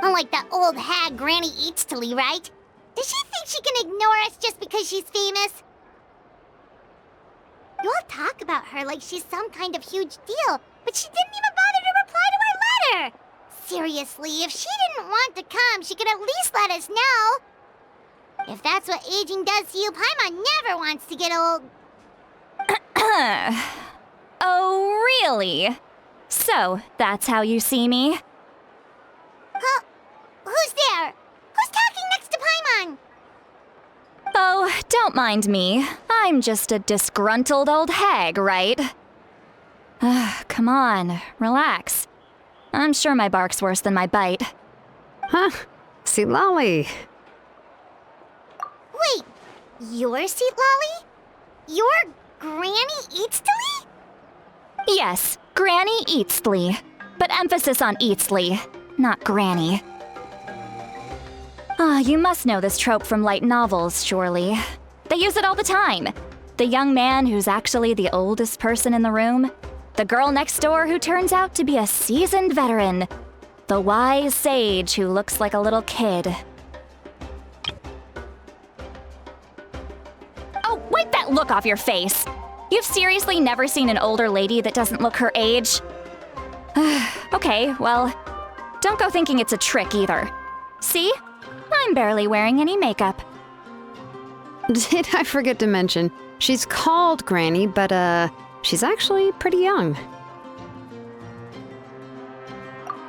Unlike that old hag Granny Citlali, right? Does she think she can ignore us just because she's famous? You all talk about her like she's some kind of huge deal, but she didn't even bother to reply to our letter! Seriously, if she didn't want to come, she could at least let us know. If that's what aging does to you, Paimon never wants to get old. Oh, really? So, that's how you see me? Huh? Who's there? Who's talking next to Paimon? Oh, don't mind me. I'm just a disgruntled old hag, right? Come on, relax. I'm sure my bark's worse than my bite. Huh? Citlali. Wait, you're Citlali? You're Granny Citlali? Yes, Granny Citlali. But emphasis on Citlali, not Granny. You must know this trope from light novels, surely. They use it all the time. The young man who's actually the oldest person in the room. The girl next door who turns out to be a seasoned veteran. The wise sage who looks like a little kid. Oh, wipe that look off your face! You've seriously never seen an older lady that doesn't look her age? Okay, well, don't go thinking it's a trick either. See? I'm barely wearing any makeup. Did I forget to mention, she's called Granny, but she's actually pretty young.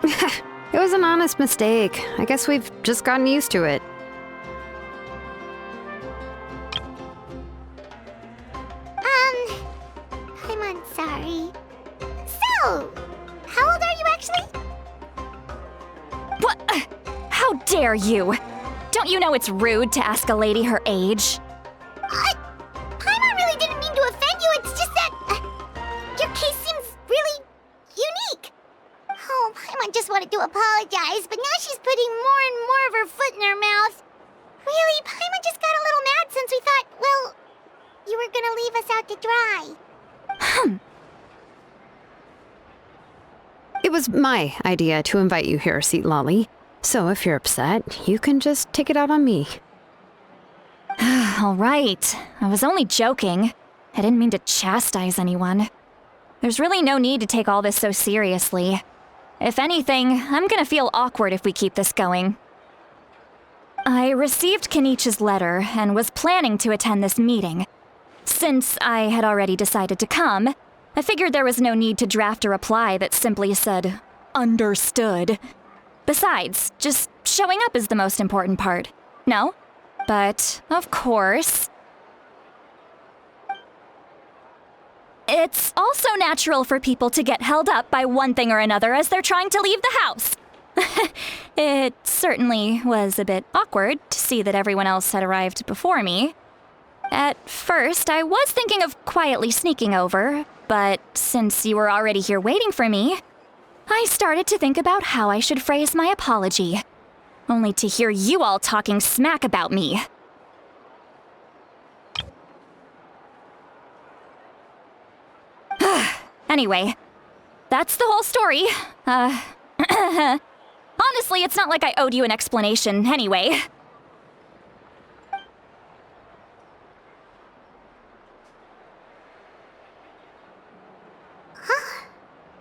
It was an honest mistake. I guess we've just gotten used to it. I'm sorry. So, how old are you actually? What? How dare you? Don't you know it's rude to ask a lady her age? Paimon really didn't mean to offend you, it's just that your case seems really unique. Oh, Paimon just wanted to apologize, but now she's putting more and more of her foot in her mouth. Really, Paimon just got a little mad since we thought, well, you were gonna leave us out to dry. It was my idea to invite you here, Citlali. So if you're upset, you can just take it out on me. All right. I was only joking. I didn't mean to chastise anyone. There's really no need to take all this so seriously. If anything, I'm gonna feel awkward if we keep this going. I received Kenichi's letter and was planning to attend this meeting. Since I had already decided to come, I figured there was no need to draft a reply that simply said, "Understood." Besides, just showing up is the most important part. No? But, of course... It's also natural for people to get held up by one thing or another as they're trying to leave the house. It certainly was a bit awkward to see that everyone else had arrived before me. At first, I was thinking of quietly sneaking over, but since you were already here waiting for me, I started to think about how I should phrase my apology, only to hear you all talking smack about me. Anyway, that's the whole story. Honestly, it's not like I owed you an explanation anyway.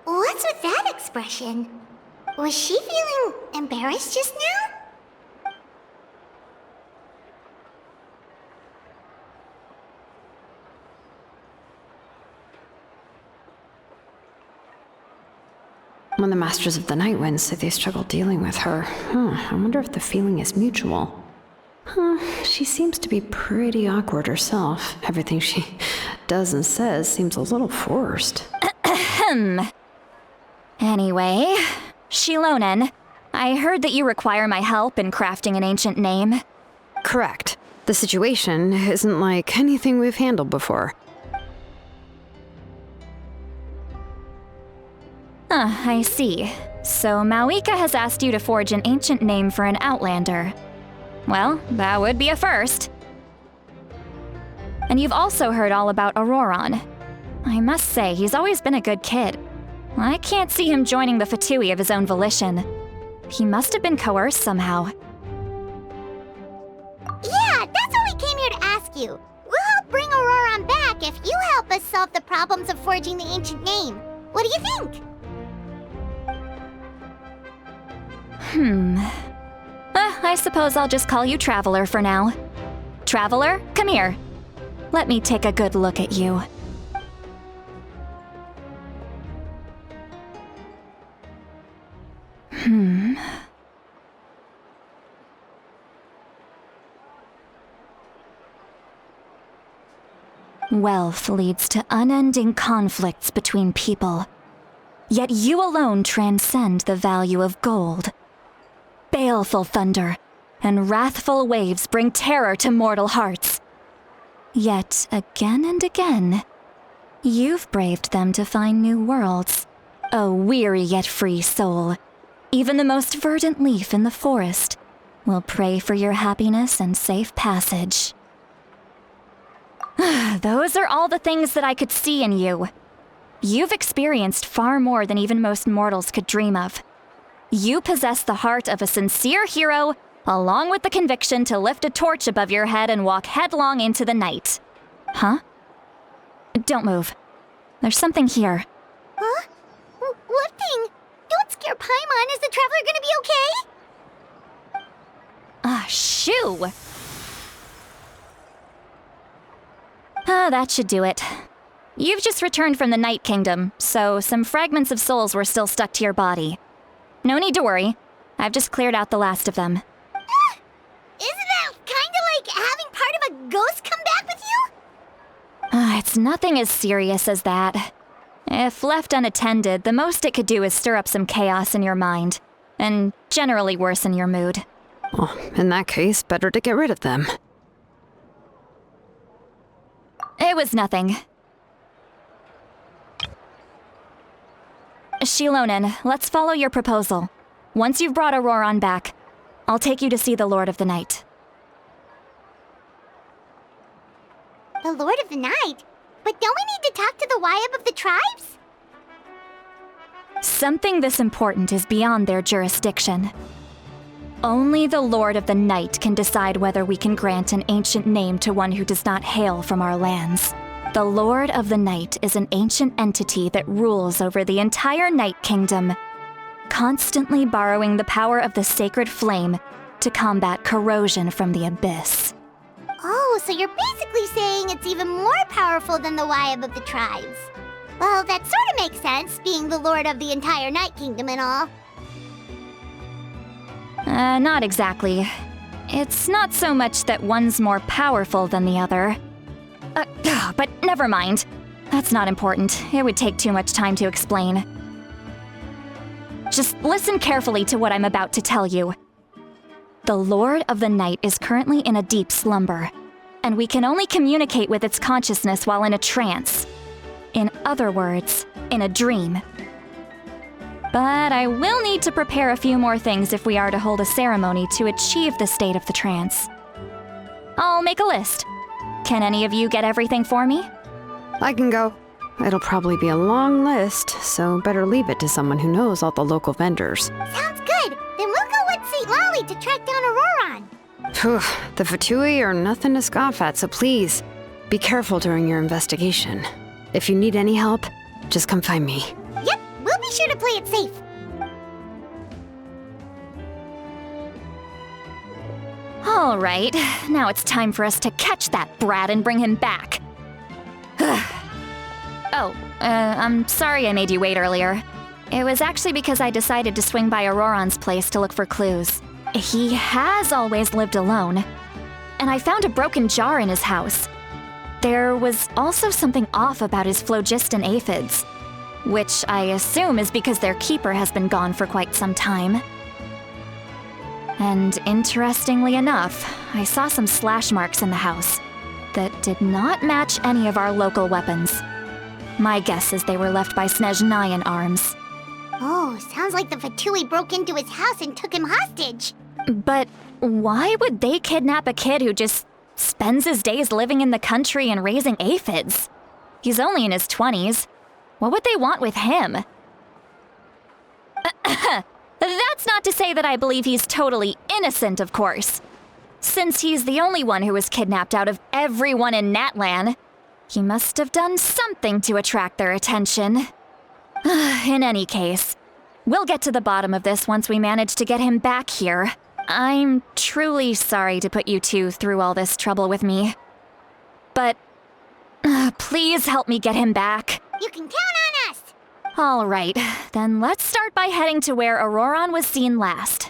What's with that expression? Was she feeling embarrassed just now? When the Masters of the Night Wind say they struggle dealing with her, I wonder if the feeling is mutual. She seems to be pretty awkward herself. Everything she does and says seems a little forced. Anyway, xilonen, I heard that you require my help in crafting an ancient name. Correct. The situation isn't like anything we've handled before. I see. So mauvika has asked you to forge an ancient name for an outlander. Well, that would be a first. And you've also heard all about Ororon. I must say, he's always been a good kid. I can't see him joining the Fatui of his own volition. He must have been coerced somehow. Yeah, that's what we came here to ask you. We'll help bring Ororon back if you help us solve the problems of forging the ancient name. What do you think? I suppose I'll just call you Traveler for now. Traveler, come here. Let me take a good look at you. Wealth leads to unending conflicts between people. Yet you alone transcend the value of gold. Baleful thunder and wrathful waves bring terror to mortal hearts. Yet again and again, you've braved them to find new worlds. O weary yet free soul, even the most verdant leaf in the forest will pray for your happiness and safe passage. Those are all the things that I could see in you. You've experienced far more than even most mortals could dream of. You possess the heart of a sincere hero, along with the conviction to lift a torch above your head and walk headlong into the night. Huh? Don't move. There's something here. Huh? What thing? Don't scare Paimon. Is the Traveler gonna be okay? Shoo! That should do it. You've just returned from the Night Kingdom, so some fragments of souls were still stuck to your body. No need to worry. I've just cleared out the last of them. Isn't that kinda like having part of a ghost come back with you? It's nothing as serious as that. If left unattended, the most it could do is stir up some chaos in your mind, and generally worsen your mood. Well, in that case, better to get rid of them. It was nothing. Xilonen, let's follow your proposal. Once you've brought Ororon back, I'll take you to see the Lord of the Night. The Lord of the Night? But don't we need to talk to the Wayab of the tribes? Something this important is beyond their jurisdiction. Only the Lord of the Night can decide whether we can grant an ancient name to one who does not hail from our lands. The Lord of the Night is an ancient entity that rules over the entire Night Kingdom, constantly borrowing the power of the sacred flame to combat corrosion from the abyss. Oh, so you're basically saying it's even more powerful than the Wayab of the tribes. Well, that sort of makes sense, being the Lord of the entire Night Kingdom and all. Not exactly. It's not so much that one's more powerful than the other. But never mind. That's not important. It would take too much time to explain. Just listen carefully to what I'm about to tell you. The Lord of the Night is currently in a deep slumber, and we can only communicate with its consciousness while in a trance. In other words, in a dream. But I will need to prepare a few more things if we are to hold a ceremony to achieve the state of the trance. I'll make a list. Can any of you get everything for me? I can go. It'll probably be a long list, so better leave it to someone who knows all the local vendors. Sounds good. Then we'll go with Citlali to track down Ororon. Phew, the Fatui are nothing to scoff at, so please, be careful during your investigation. If you need any help, just come find me. Yep, we'll be sure to play it safe. All right, now it's time for us to catch that brat and bring him back. I'm sorry I made you wait earlier. It was actually because I decided to swing by Ororon's place to look for clues. He has always lived alone, and I found a broken jar in his house. There was also something off about his phlogiston aphids, which I assume is because their keeper has been gone for quite some time. And interestingly enough, I saw some slash marks in the house that did not match any of our local weapons. My guess is they were left by Snezhnayan arms. Oh, sounds like the Fatui broke into his house and took him hostage. But why would they kidnap a kid who just spends his days living in the country and raising aphids? He's only in his 20s. What would they want with him? That's not to say that I believe he's totally innocent, of course. Since he's the only one who was kidnapped out of everyone in Natlan, he must have done something to attract their attention. In any case, we'll get to the bottom of this once we manage to get him back here. I'm truly sorry to put you two through all this trouble with me. But please help me get him back. You can count on us! All right, then let's start by heading to where Ororon was seen last.